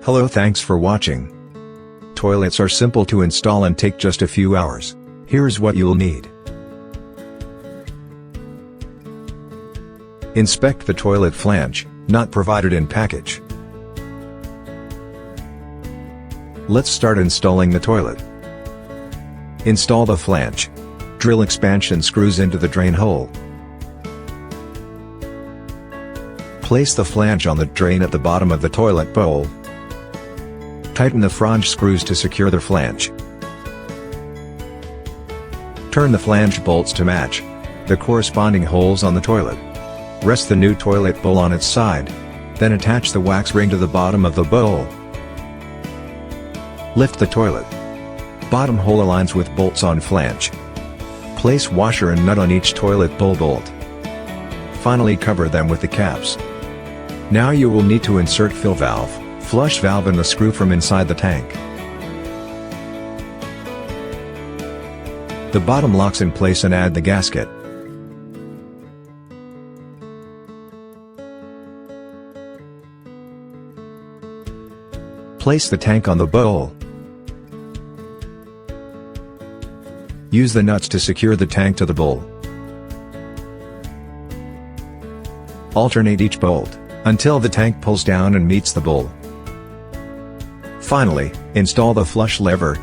Hello, thanks for watching. Toilets are simple to install and take just a few hours. Here's what you'll need. Inspect the toilet flange, not provided in package. Let's start installing the toilet. Install the flange. Drill expansion screws into the drain hole. Place the flange on the drain at the bottom of the toilet bowl. Tighten the flange screws to secure the flange. Turn the flange bolts to match the corresponding holes on the toilet. Rest the new toilet bowl on its side, then attach the wax ring to the bottom of the bowl. Lift the toilet. Bottom hole aligns with bolts on flange. Place washer and nut on each toilet bowl bolt. Finally, cover them with the caps. Now you will need to insert fill valve, flush valve and the screw from inside the tank. The bottom locks in place and add the gasket. Place the tank on the bowl. Use the nuts to secure the tank to the bowl. Alternate each bolt until the tank pulls down and meets the bowl. Finally, install the flush lever.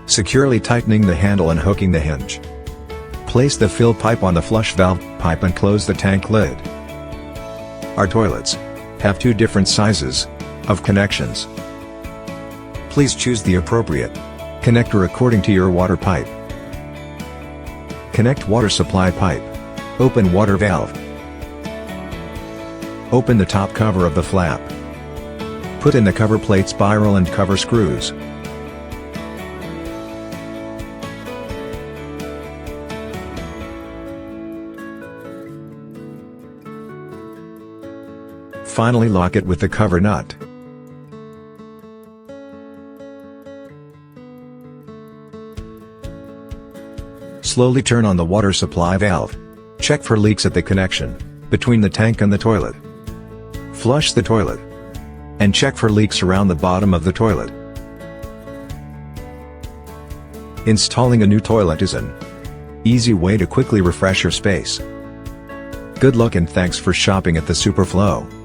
Securely tightening the handle and hooking the hinge. Place the fill pipe on the flush valve pipe and close the tank lid. Our toilets have two different sizes of connections. Please choose the appropriate connector according to your water pipe. Connect water supply pipe. Open water valve. Open the top cover of the flap. Put in the cover plate spiral and cover screws. Finally, lock it with the cover nut. Slowly turn on the water supply valve. Check for leaks at the connection between the tank and the toilet. Flush the toilet. And check for leaks around the bottom of the toilet. Installing a new toilet is an easy way to quickly refresh your space. Good luck and thanks for shopping at the Superflow.